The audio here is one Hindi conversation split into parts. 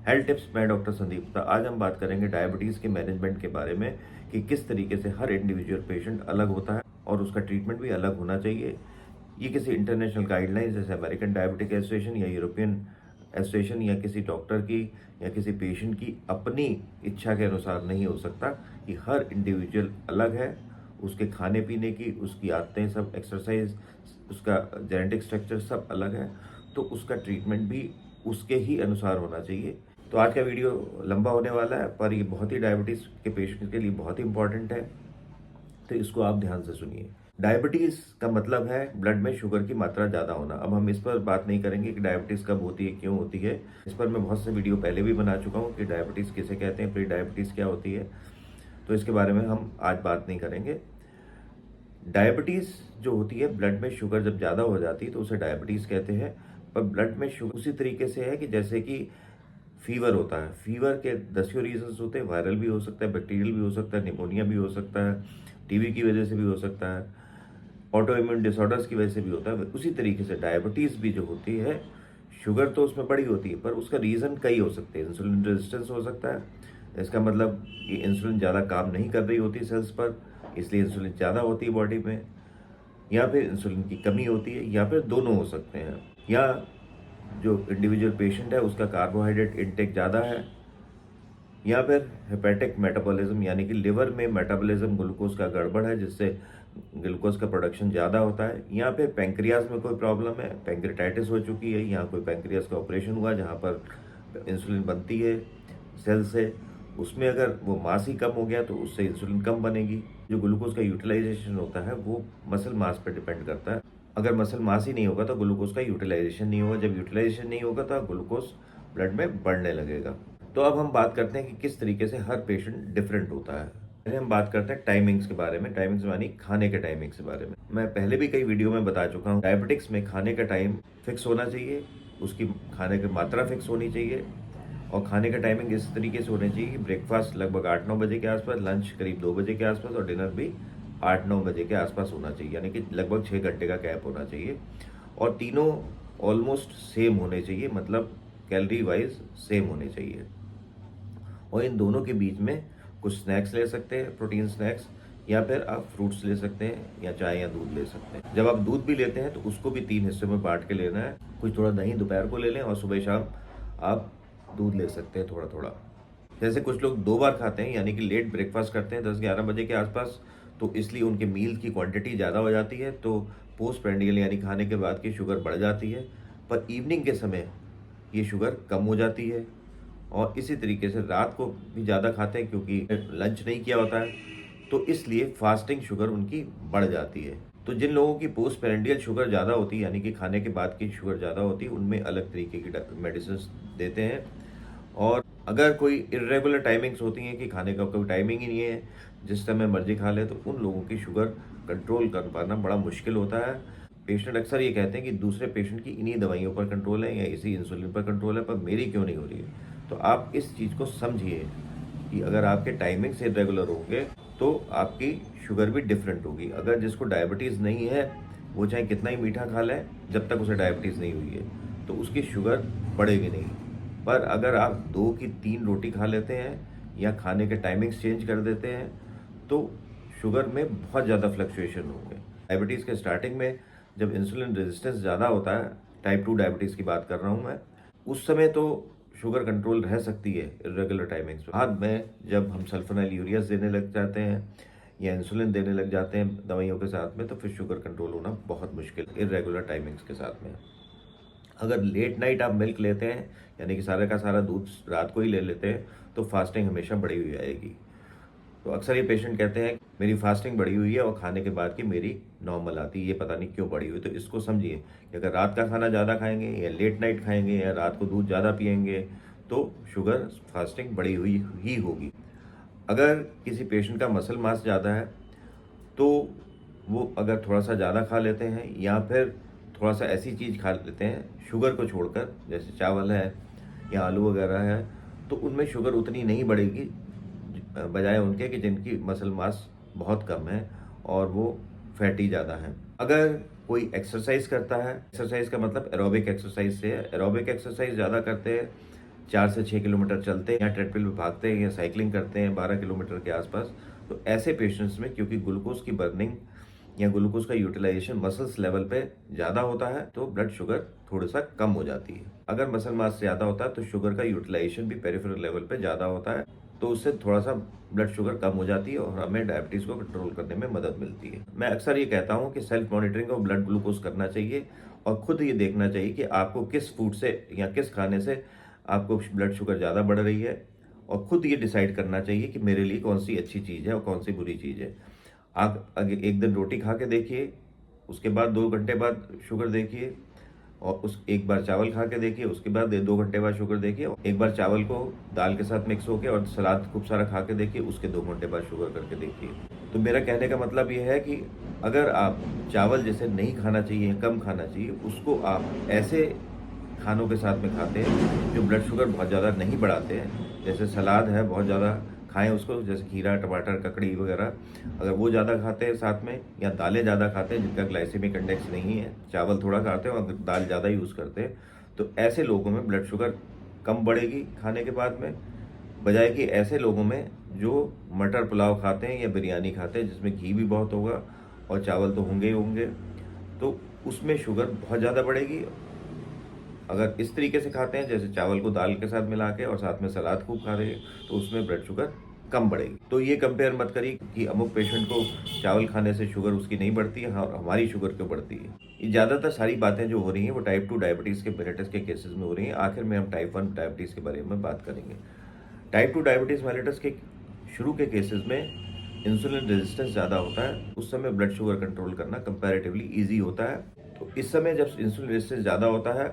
हेल्थ टिप्स, मैं डॉक्टर संदीप गुप्ता। आज हम बात करेंगे डायबिटीज़ के मैनेजमेंट के बारे में कि किस तरीके से हर इंडिविजुअल पेशेंट अलग होता है और उसका ट्रीटमेंट भी अलग होना चाहिए। ये किसी इंटरनेशनल गाइडलाइंस जैसे अमेरिकन डायबिटिक एसोसिएशन या यूरोपियन एसोसिएशन या किसी डॉक्टर की या किसी पेशेंट की अपनी इच्छा के अनुसार नहीं हो सकता। कि हर इंडिविजुअल अलग है, उसके खाने पीने की, उसकी आदतें, सब एक्सरसाइज, उसका जेनेटिक स्ट्रक्चर सब अलग है, तो उसका ट्रीटमेंट भी उसके ही अनुसार होना चाहिए। तो आज का वीडियो लंबा होने वाला है, पर ये बहुत ही डायबिटीज़ के पेशेंट के लिए बहुत ही इंपॉर्टेंट है, तो इसको आप ध्यान से सुनिए। डायबिटीज़ का मतलब है ब्लड में शुगर की मात्रा ज़्यादा होना। अब हम इस पर बात नहीं करेंगे कि डायबिटीज़ कब होती है, क्यों होती है। इस पर मैं बहुत से वीडियो पहले भी बना चुका हूँ कि डायबिटीज़ किसे कहते हैं, प्री डायबिटीज़ क्या होती है, तो इसके बारे में हम आज बात नहीं करेंगे। डायबिटीज़ जो होती है, ब्लड में शुगर जब ज़्यादा हो जाती है तो उसे डायबिटीज़ कहते हैं। पर ब्लड में शुगर उसी तरीके से है कि जैसे कि फीवर होता है। फीवर के दसियों रीजंस होते हैं, वायरल भी हो सकता है, बैक्टीरियल भी हो सकता है, निमोनिया भी हो सकता है, टीबी की वजह से भी हो सकता है, ऑटो इम्यून डिसऑर्डर्स की वजह से भी होता है। उसी तरीके से डायबिटीज़ भी जो होती है, शुगर तो उसमें बड़ी होती है, पर उसका रीज़न कई हो सकते हैं। इंसुलिन रेजिस्टेंस हो सकता है, इसका मतलब कि इंसुलिन ज़्यादा काम नहीं कर रही होती सेल्स पर, इसलिए इंसुलिन ज़्यादा होती है बॉडी में, या फिर इंसुलिन की कमी होती है, या फिर दोनों हो सकते हैं। या जो इंडिविजुअल पेशेंट है उसका कार्बोहाइड्रेट इंटेक ज़्यादा है, या फिर हेपेटिक मेटाबॉलिज्म यानी कि लिवर में मेटाबॉलिज्म ग्लूकोज का गड़बड़ है, जिससे ग्लूकोज का प्रोडक्शन ज़्यादा होता है, या फिर पेंक्रियाज में कोई प्रॉब्लम है, पेंक्रेटाइटिस हो चुकी है, या कोई पेंक्रियाज का ऑपरेशन हुआ जहाँ पर इंसुलिन बनती है सेल से, उसमें अगर वो मास ही कम हो गया तो उससे इंसुलिन कम बनेगी। जो ग्लूकोज का यूटिलाइजेशन होता है वो मसल मास पर डिपेंड करता है। अगर मसल मास ही नहीं होगा तो ग्लूकोज का यूटिलाइजेशन नहीं होगा, जब यूटिलाइजेशन नहीं होगा तो ग्लूकोज ब्लड में बढ़ने लगेगा। तो अब हम बात करते हैं कि किस तरीके से हर पेशेंट डिफरेंट होता है। पहले हम बात करते हैं टाइमिंग्स के बारे में। टाइमिंग्स मानी खाने के टाइमिंग्स के बारे में। मैं पहले भी कई वीडियो में बता चुका हूँ, डायबिटिक्स में खाने का टाइम फिक्स होना चाहिए, उसकी खाने की मात्रा फिक्स होनी चाहिए, और खाने का टाइमिंग इस तरीके से होना चाहिए कि ब्रेकफास्ट लगभग 8-9 बजे के आसपास, लंच करीब 2 बजे के आसपास, और डिनर भी 8-9 बजे के आसपास होना चाहिए, यानी कि लगभग 6 घंटे का गैप होना चाहिए। और तीनों ऑलमोस्ट सेम होने चाहिए, मतलब कैलोरी वाइज सेम होने चाहिए। और इन दोनों के बीच में कुछ स्नैक्स ले सकते हैं, प्रोटीन स्नैक्स, या फिर आप फ्रूट्स ले सकते हैं, या चाय या दूध ले सकते हैं। जब आप दूध भी लेते हैं तो उसको भी 3 हिस्सों में बांट के लेना है। कुछ थोड़ा दही दोपहर को ले लें, और सुबह शाम आप दूध ले सकते हैं थोड़ा थोड़ा। जैसे कुछ लोग 2 बार खाते हैं, यानी कि लेट ब्रेकफास्ट करते हैं 10-11 बजे के आसपास, तो इसलिए उनके मील की क्वांटिटी ज़्यादा हो जाती है, तो पोस्ट प्रेंडियल यानी खाने के बाद की शुगर बढ़ जाती है। पर इवनिंग के समय ये शुगर कम हो जाती है। और इसी तरीके से रात को भी ज़्यादा खाते हैं क्योंकि लंच नहीं किया होता है, तो इसलिए फास्टिंग शुगर उनकी बढ़ जाती है। तो जिन लोगों की पोस्ट पेरेंडियल शुगर ज़्यादा होती है, यानी कि खाने के बाद की शुगर ज़्यादा होती है, उनमें अलग तरीके की मेडिसिन देते हैं। और अगर कोई इरेगुलर टाइमिंग्स होती हैं कि खाने का कोई टाइमिंग ही नहीं है, जिस समय मर्जी खा ले, तो उन लोगों की शुगर कंट्रोल कर पाना बड़ा मुश्किल होता है। पेशेंट अक्सर ये कहते हैं कि दूसरे पेशेंट की इन्हीं दवाइयों पर कंट्रोल है या इसी इंसुलिन पर कंट्रोल है, पर मेरी क्यों नहीं हो रही है। तो आप इस चीज़ को समझिए कि अगर आपके टाइमिंग से इरेगुलर होंगे तो आपकी शुगर भी डिफरेंट होगी। अगर जिसको डायबिटीज़ नहीं है, वो चाहे कितना ही मीठा खा ले, जब तक उसे डायबिटीज़ नहीं हुई है, तो उसकी शुगर बढ़ेगी नहीं। पर अगर आप 2 की 3 रोटी खा लेते हैं या खाने के टाइमिंग्स चेंज कर देते हैं, तो शुगर में बहुत ज़्यादा फ्लक्चुएशन होंगे। डायबिटीज़ के स्टार्टिंग में जब इंसुलिन रेजिस्टेंस ज़्यादा होता है, टाइप 2 डायबिटीज़ की बात कर रहा हूँ मैं, उस समय तो शुगर कंट्रोल रह सकती है इरेगुलर टाइमिंग्स में। बाद में जब हम सल्फोनाइल यूरियास देने लग जाते हैं या इंसुलिन देने लग जाते हैं दवाइयों के साथ में, तो फिर शुगर कंट्रोल होना बहुत मुश्किल इरेगुलर टाइमिंग्स के साथ में। अगर लेट नाइट आप मिल्क लेते हैं, यानी कि सारा का सारा दूध रात को ही ले लेते हैं, तो फास्टिंग हमेशा बढ़ी हुई आएगी। तो अक्सर ये पेशेंट कहते हैं मेरी फास्टिंग बढ़ी हुई है और खाने के बाद की मेरी नॉर्मल आती है, ये पता नहीं क्यों बढ़ी हुई। तो इसको समझिए कि अगर रात का खाना ज़्यादा खाएंगे या लेट नाइट खाएंगे या रात को दूध ज़्यादा पिएंगे, तो शुगर फास्टिंग बढ़ी हुई ही होगी। अगर किसी पेशेंट का मसल मास ज़्यादा है, तो वो अगर थोड़ा सा ज़्यादा खा लेते हैं या फिर थोड़ा सा ऐसी चीज़ खा लेते हैं शुगर को छोड़कर, जैसे चावल है या आलू वगैरह है, तो उनमें शुगर उतनी नहीं बढ़ेगी बजाय उनके कि जिनकी मसल मास बहुत कम है और वो फैटी ज़्यादा है। अगर कोई एक्सरसाइज करता है, एक्सरसाइज का मतलब एरोबिक एक्सरसाइज से है, एरोबिक एक्सरसाइज ज़्यादा करते हैं, 4 से 6 किलोमीटर चलते हैं या ट्रेडमिल पे भागते हैं या साइकिलिंग करते हैं 12 किलोमीटर के आसपास, तो ऐसे पेशेंट्स में क्योंकि ग्लूकोज की बर्निंग या ग्लूकोज का यूटिलाइजेशन मसल्स लेवल पे ज़्यादा होता है तो ब्लड शुगर थोड़ा सा कम हो जाती है। अगर मसल मास ज़्यादा होता है तो शुगर का यूटिलाइजेशन भी पेरिफेरल लेवल पे ज़्यादा होता है, तो उससे थोड़ा सा ब्लड शुगर कम हो जाती है और हमें डायबिटीज़ को कंट्रोल करने में मदद मिलती है। मैं अक्सर ये कहता हूँ कि सेल्फ मॉनिटरिंग और ब्लड ग्लूकोज करना चाहिए और खुद ये देखना चाहिए कि आपको किस फूड से या किस खाने से आपको ब्लड शुगर ज़्यादा बढ़ रही है, और खुद ये डिसाइड करना चाहिए कि मेरे लिए कौन सी अच्छी चीज़ है और कौन सी बुरी चीज़ है। आप आगे एक दिन रोटी खा के देखिए, उसके बाद 2 घंटे बाद शुगर देखिए, और उस एक बार चावल खा के देखिए, उसके बाद 2 घंटे बाद शुगर देखिए, और एक बार चावल को दाल के साथ मिक्स होके और सलाद खूब सारा खा के देखिए, उसके 2 घंटे बाद शुगर करके देखिए। तो मेरा कहने का मतलब ये है कि अगर आप चावल जैसे नहीं खाना चाहिए, कम खाना चाहिए, उसको आप ऐसे खानों के साथ में खाते हैं जो ब्लड शुगर बहुत ज़्यादा नहीं बढ़ाते हैं, जैसे सलाद है बहुत ज़्यादा खाएं उसको, जैसे खीरा, टमाटर, ककड़ी वगैरह, अगर वो ज़्यादा खाते हैं साथ में, या दालें ज़्यादा खाते हैं जिनका ग्लाइसेमिक इंडेक्स नहीं है, चावल थोड़ा खाते हैं और दाल ज़्यादा यूज़ करते हैं, तो ऐसे लोगों में ब्लड शुगर कम बढ़ेगी खाने के बाद में, बजाय कि ऐसे लोगों में जो मटर पुलाव खाते हैं या बिरयानी खाते हैं जिसमें घी भी बहुत होगा और चावल तो होंगे ही होंगे, तो उसमें शुगर बहुत ज़्यादा बढ़ेगी। अगर इस तरीके से खाते हैं जैसे चावल को दाल के साथ मिला के और साथ में सलाद खूब खा रहे हैं, तो उसमें ब्लड शुगर कम बढ़ेगी। तो ये कंपेयर मत करिए कि अमुक पेशेंट को चावल खाने से शुगर उसकी नहीं बढ़ती है और हमारी शुगर क्यों बढ़ती है। ये ज़्यादातर सारी बातें जो हो रही हैं वो टाइप 2 डायबिटीज़ के मेलिटस के केसेस में हो रही हैं। आखिर में हम टाइप 1 डायबिटीज़ के बारे में बात करेंगे। टाइप 2 डायबिटीज़ मेलिटस के शुरू के केसेस में इंसुलिन रेजिस्टेंस ज़्यादा होता है, उस समय ब्लड शुगर कंट्रोल करना कंपैरेटिवली ईजी होता है। तो इस समय जब इंसुलिन रेजिस्टेंस ज़्यादा होता है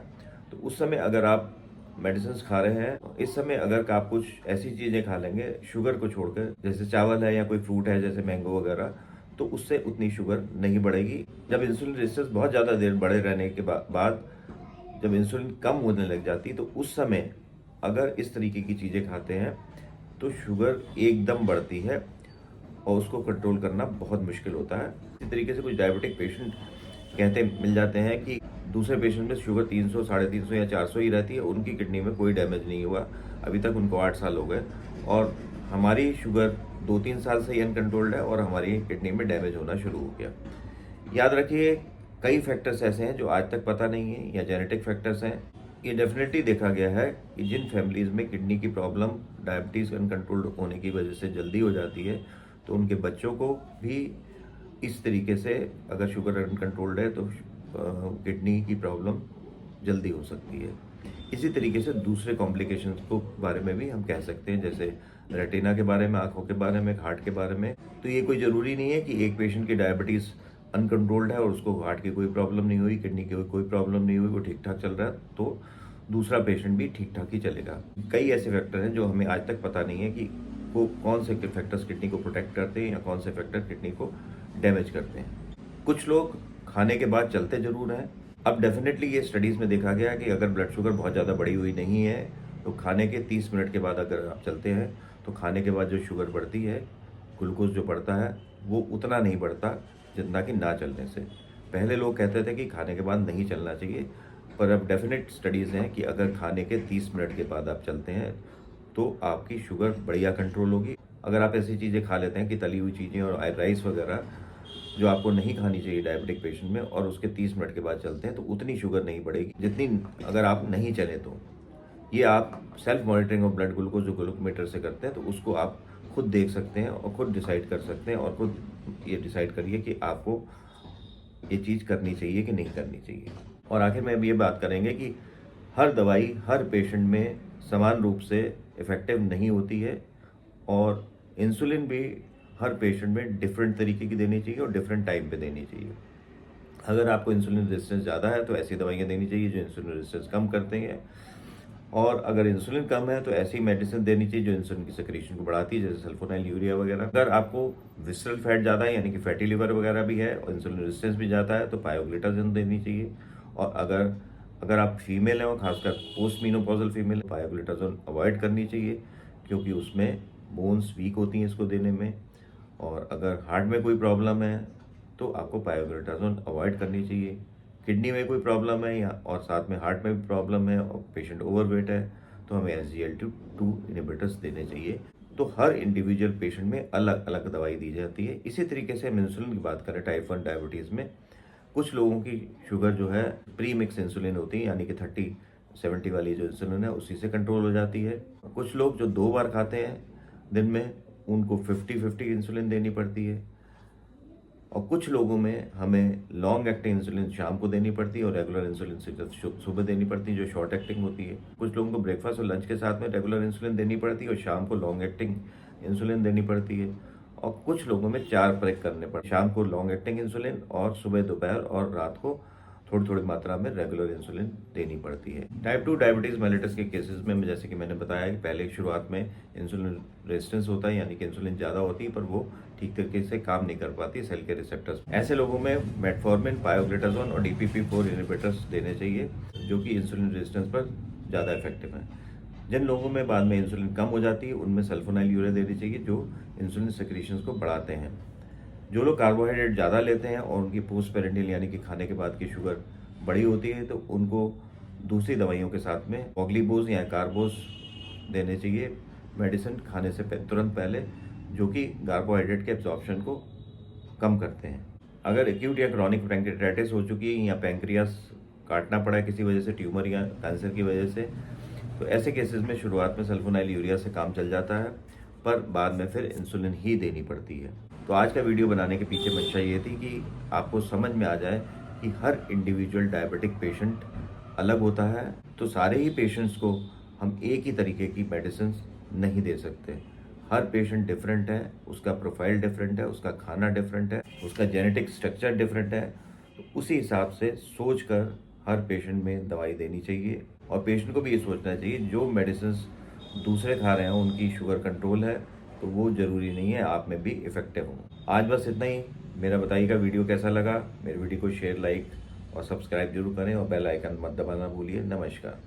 तो उस समय अगर आप मेडिसिन खा रहे हैं, तो इस समय अगर आप कुछ ऐसी चीज़ें खा लेंगे शुगर को छोड़कर, जैसे चावल है या कोई फ्रूट है जैसे मैंगो वगैरह, तो उससे उतनी शुगर नहीं बढ़ेगी। जब इंसुलिन रेजिस्टेंस बहुत ज़्यादा देर बढ़े रहने के बाद जब इंसुलिन कम होने लग जाती तो उस समय अगर इस तरीके की चीज़ें खाते हैं तो शुगर एकदम बढ़ती है और उसको कंट्रोल करना बहुत मुश्किल होता है। इसी तरीके से कुछ डायबिटिक पेशेंट कहते मिल जाते हैं कि दूसरे पेशेंट में शुगर 300, 350 या 400 ही रहती है, उनकी किडनी में कोई डैमेज नहीं हुआ, अभी तक उनको 8 साल हो गए, और हमारी शुगर 2-3 साल से ही अनकंट्रोल्ड है और हमारी किडनी में डैमेज होना शुरू हो गया। याद रखिए, कई फैक्टर्स ऐसे हैं जो आज तक पता नहीं है या जेनेटिक फैक्टर्स हैं। ये डेफिनेटली देखा गया है कि जिन फैमिलीज़ में किडनी की प्रॉब्लम डायबिटीज़ अनकंट्रोल्ड होने की वजह से जल्दी हो जाती है, तो उनके बच्चों को भी इस तरीके से अगर शुगर अनकंट्रोल्ड है तो किडनी की प्रॉब्लम जल्दी हो सकती है। इसी तरीके से दूसरे कॉम्प्लिकेशंस को बारे में भी हम कह सकते हैं, जैसे रेटिना के बारे में, आँखों के बारे में, हार्ट के बारे में। तो ये कोई ज़रूरी नहीं है कि एक पेशेंट की डायबिटीज़ अनकंट्रोल्ड है और उसको हार्ट की कोई प्रॉब्लम नहीं हुई, किडनी की कोई प्रॉब्लम नहीं हुई, वो ठीक-ठाक चल रहा है, तो दूसरा पेशेंट भी ठीक-ठाक ही चलेगा। कई ऐसे फैक्टर हैं जो हमें आज तक पता नहीं है कि वो कौन से फैक्टर्स किडनी को प्रोटेक्ट करते हैं या कौन से फैक्टर किडनी को डैमेज करते हैं। कुछ लोग खाने के बाद चलते ज़रूर हैं। अब डेफिनेटली ये स्टडीज़ में देखा गया है कि अगर ब्लड शुगर बहुत ज़्यादा बढ़ी हुई नहीं है, तो खाने के 30 मिनट के बाद अगर आप चलते हैं, तो खाने के बाद जो शुगर बढ़ती है, ग्लूकोज़ जो बढ़ता है, वो उतना नहीं बढ़ता जितना कि ना चलने से। पहले लोग कहते थे कि खाने के बाद नहीं चलना चाहिए, पर अब डेफिनेट स्टडीज़ हैं कि अगर खाने के 30 मिनट के बाद आप चलते हैं, तो आपकी शुगर बढ़िया कंट्रोल होगी। अगर आप ऐसी चीज़ें खा लेते हैं कि तली हुई चीज़ें और राइस वगैरह जो आपको नहीं खानी चाहिए डायबिटिक पेशेंट में, और उसके 30 मिनट के बाद चलते हैं, तो उतनी शुगर नहीं बढ़ेगी जितनी अगर आप नहीं चले तो। ये आप self monitoring of blood glucose जो ग्लूकोमीटर से करते हैं, तो उसको आप खुद देख सकते हैं और खुद डिसाइड कर सकते हैं, और खुद ये डिसाइड करिए कि आपको ये चीज़ करनी चाहिए कि नहीं करनी चाहिए। और आखिर में अब ये बात करेंगे कि हर दवाई हर पेशेंट में समान रूप से इफ़ेक्टिव नहीं होती है, और इंसुलिन भी हर पेशेंट में डिफरेंट तरीके की देनी चाहिए और डिफरेंट टाइम पे देनी चाहिए। अगर आपको इंसुलिन रेजिस्टेंस ज़्यादा है तो ऐसी दवाइयाँ देनी चाहिए जो इंसुलिन रेजिस्टेंस कम करते हैं, और अगर इंसुलिन कम है तो ऐसी मेडिसिन देनी चाहिए जो इंसुलिन की सेक्रेशन को बढ़ाती है, जैसे सल्फोनाइल यूरिया वगैरह। अगर आपको विसरल फैट ज़्यादा है, यानी कि फैटी लिवर वगैरह भी है और इंसुलिन रेजिस्टेंस भी ज़्यादा है, तो पायोग्लिटाजिन देनी चाहिए। और अगर अगर आप फीमेल हैं और खासकर पोस्ट मीनोपॉजल फीमेल, पायोग्लिटाजिन अवॉइड करनी चाहिए क्योंकि उसमें बोन्स वीक होती हैं इसको देने में। और अगर हार्ट में कोई प्रॉब्लम है तो आपको पायोग्लिटाजिन अवॉइड करनी चाहिए। किडनी में कोई प्रॉब्लम है या और साथ में हार्ट में भी प्रॉब्लम है और पेशेंट ओवरवेट है, तो हमें SGLT2 इनहिबिटर्स देने चाहिए। तो हर इंडिविजुअल पेशेंट में अलग अलग दवाई दी जाती है। इसी तरीके से हम इंसुलिन की बात करें टाइप 1 डायबिटीज़ में, कुछ लोगों की शुगर जो है प्री मिक्स इंसुलिन होती है, यानी कि 30-70 वाली जो इंसुलिन है उसी से कंट्रोल हो जाती है। कुछ लोग जो 2 बार खाते हैं दिन में, उनको 50-50 इंसुलिन देनी पड़ती है। और कुछ लोगों में हमें लॉन्ग एक्टिंग इंसुलिन शाम को देनी पड़ती है और रेगुलर इंसुलिन सुबह देनी पड़ती है, जो शॉर्ट एक्टिंग होती है। कुछ लोगों को ब्रेकफास्ट और लंच के साथ में रेगुलर इंसुलिन देनी पड़ती है और शाम को लॉन्ग एक्टिंग इंसुलिन देनी पड़ती है। और कुछ लोगों में 4 ब्रेक करने पड़ते हैं, शाम को लॉन्ग एक्टिंग इंसुलिन और सुबह, दोपहर और रात को थोड़ी थोड़ी मात्रा में रेगुलर इंसुलिन देनी पड़ती है। टाइप 2 डायबिटीज़ मेलिटस के केसेस में जैसे कि मैंने बताया कि पहले शुरुआत में इंसुलिन रेजिस्टेंस होता है, यानी कि इंसुलिन ज़्यादा होती है पर वो ठीक तरीके से काम नहीं कर पाती सेल के रिसेप्टर्स। ऐसे लोगों में मेटफॉर्मिन, पायोग्लिटाजोन और DPP-4 इनहिबिटर्स देने चाहिए, जो कि इंसुलिन रेजिस्टेंस पर ज़्यादा इफेक्टिव हैं। जिन लोगों में बाद में इंसुलिन कम हो जाती है, उनमें सल्फोनाइल यूरिया देनी चाहिए, जो इंसुलिन सेक्रीशंस को बढ़ाते हैं। जो लोग कार्बोहाइड्रेट ज़्यादा लेते हैं और उनकी पोस्ट पेरेंटियल यानी कि खाने के बाद की शुगर बड़ी होती है, तो उनको दूसरी दवाइयों के साथ में ऑग्लीबोज या कार्बोज देने चाहिए मेडिसिन खाने से तुरंत पहले, जो कि कार्बोहाइड्रेट के एब्जॉर्प्शन को कम करते हैं। अगर एक्यूट या क्रॉनिक पैंक्रियाटाइटिस हो चुकी है या पैंक्रियास काटना पड़ा है किसी वजह से, ट्यूमर या कैंसर की वजह से, तो ऐसे केसेस में शुरुआत में सल्फोनाइल यूरिया से काम चल जाता है, पर बाद में फिर इंसुलिन ही देनी पड़ती है। तो आज का वीडियो बनाने के पीछे मंशा ये थी कि आपको समझ में आ जाए कि हर इंडिविजुअल डायबिटिक पेशेंट अलग होता है, तो सारे ही पेशेंट्स को हम एक ही तरीके की मेडिसिन नहीं दे सकते। हर पेशेंट डिफरेंट है, उसका प्रोफाइल डिफरेंट है, उसका खाना डिफरेंट है, उसका जेनेटिक स्ट्रक्चर डिफरेंट है। तो उसी हिसाब से सोच कर हर पेशेंट में दवाई देनी चाहिए। और पेशेंट को भी ये सोचना चाहिए जो मेडिसिन दूसरे खा रहे हैं उनकी शुगर कंट्रोल है, तो वो ज़रूरी नहीं है आप में भी इफ़ेक्टिव हो। आज बस इतना ही। मेरा बताइएगा वीडियो कैसा लगा। मेरे वीडियो को शेयर, लाइक और सब्सक्राइब जरूर करें और बेल आइकन मत दबाना भूलिए। नमस्कार।